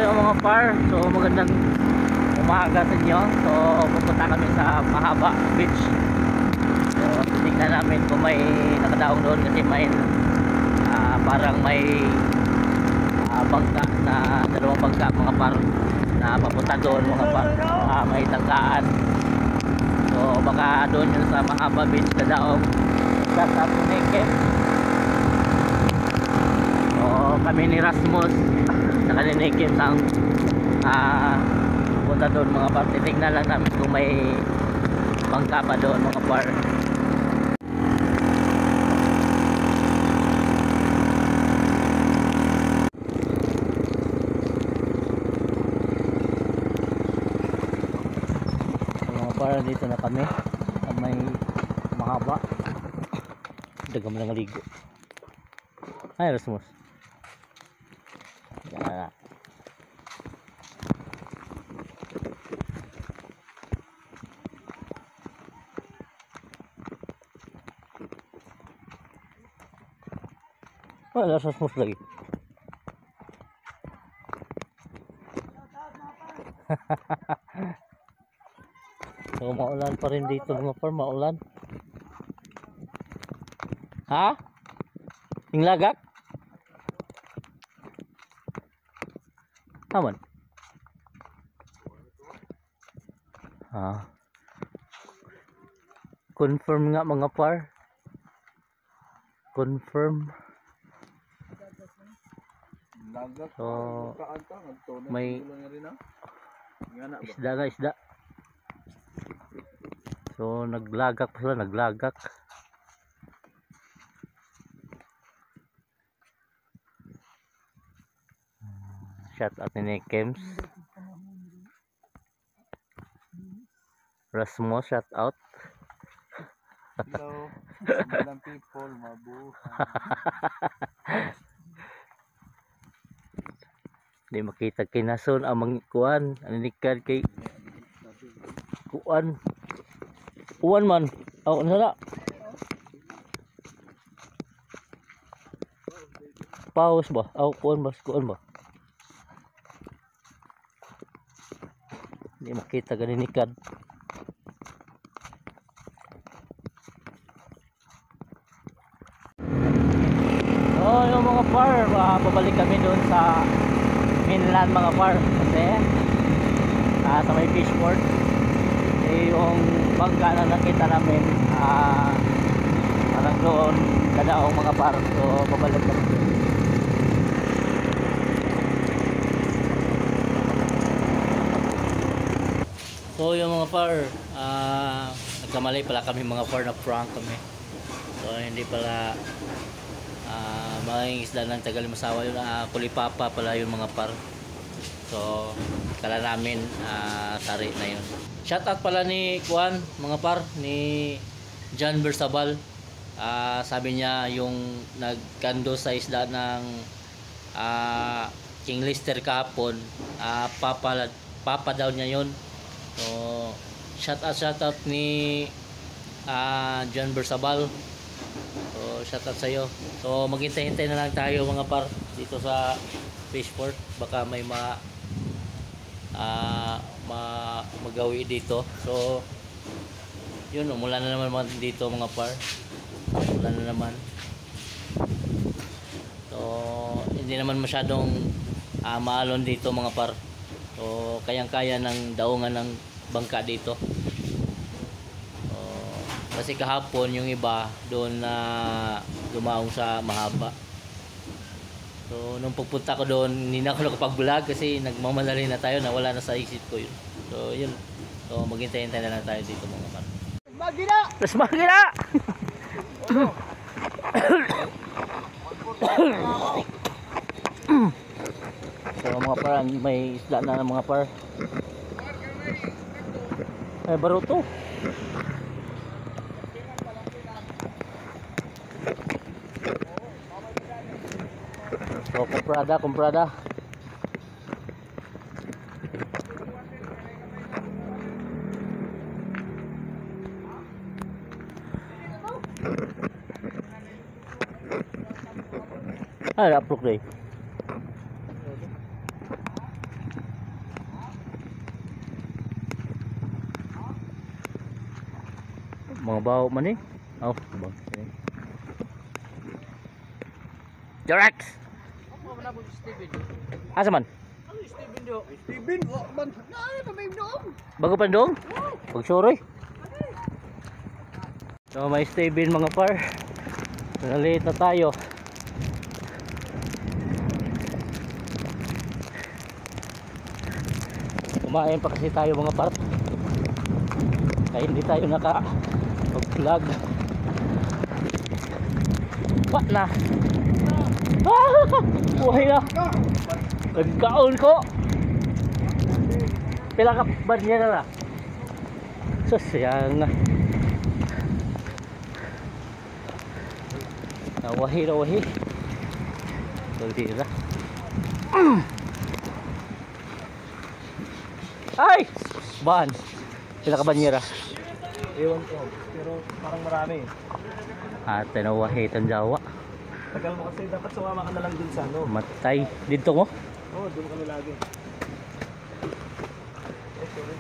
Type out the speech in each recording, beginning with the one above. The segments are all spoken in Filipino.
yung mga par, so magandang umaga sa inyo. So pupunta kami sa Mahaba Beach. So titignan namin kung may nakadaong doon kasi may parang may bangka na dalawang bangka mga par na papunta doon mga par, may tangkaan. So baka doon yun sa Mahaba Beach kadaong sa Tunikem. So kami ni Rasmus saka ni Nikim sang punta doon mga par. Titignan lang namin kung may bangka pa doon mga par. Para dito na kami sa may Mahaba. Daga mo lang ligo. Ay Rasmus. Yan. Wala Rasmus lagi. So maulan pa rin dito mga par, maulan. Ha? Yung lagak? Aman. Ha. Confirm nga mga par. Confirm. So may isda na isda. So naglagak pa sila, naglagak. Shout out ni Kems. Rasmus, shout out. Hello, some people, mabuhay. Di makita kinason ang mga kuan, aninikad kay kuan. Uwan man. Oh, nala. Paus ba? Oh, kuan ba? Kuan ba? Hindi makita ganinikad. Oh, yung mga par, pabalik kami doon sa mainland mga par kasi sa may fishport. Yung bangka na nakita namin parang doon kadaong mga par. So babalik kami. So yung mga par, nagkamali pala kami mga par, na prank kami. So hindi pala mga isda ng Tagalimasawa yun, kulipapa pala yung mga par. So kala namin sari na yun. Shoutout pala ni Juan mga par, ni John Bersabal. Sabi niya yung nagkando sa isda ng King Lister kahapon, papa daw niya yun. So shoutout ni John Bersabal. So shoutout sa iyo. So maghintay-hintay na lang tayo mga par dito sa fishport, baka may magawi dito. So yun, umulan na naman dito mga par, umulan na naman. So hindi naman masyadong maalon dito mga par. So kayang-kaya ng daungan ng bangka dito. So, kasi kahapon yung iba doon na dumaong sa Mahaba. So nung pagpunta ko doon, hindi na ako nakapag-vlog kasi nagmamadali na tayo, nawala na sa isip ko yun. So yun. So maghintay-hintay na lang tayo dito mga par. Magina! Mas magina! So mga par, may isda na ng mga par. Ay baruto. So comprada. Ay, upload deh. Mga baho man eh. Oh, bang. Jarex. Ako na po si Steven. Asa man? Ano si Steven do? Steven, man. Ano na may doon? Bago pa dong? Pagsoroy. So may Steven mga par. Nalate na tayo. Kumain pa kasi tayo mga par. Kaya hindi tayo naka-vlog. What na? Buhay na. Nagkaon ko. Pila ka ba niya na na? So sayang na. Nawahi. Daldira. Ay! Ban. Pila ka banyera? Ewan ko, pero parang marami. At nawahi tan Jawa. Tagal mo kasi dapat sumama ka na lang dun sa ano. Matay. Dito mo? Oo, dun kami lagi. Sorry.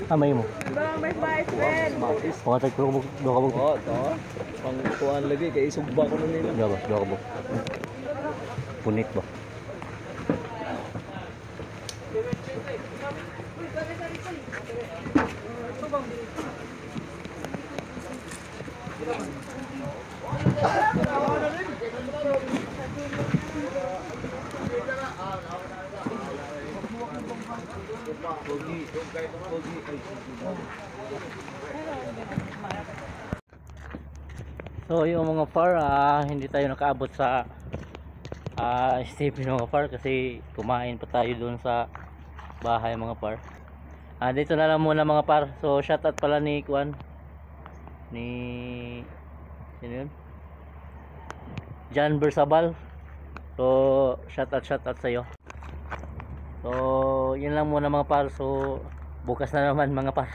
Amay mo. May best friend. Mga tagpuro do ka mo. Oo, ito. Pang kuhaan lagi, kaya isugba ko na nila. Do ka mo. Punit ba? So yung mga par, hindi tayo nakaabot sa Stephen mga par kasi kumain pa tayo doon sa bahay mga par. Dito na lang muna mga par. So shout out pala ni Kwan, ni sino yun? John Bersabal. So shout out sa iyo. So yun lang muna mga par. So bukas na naman mga par.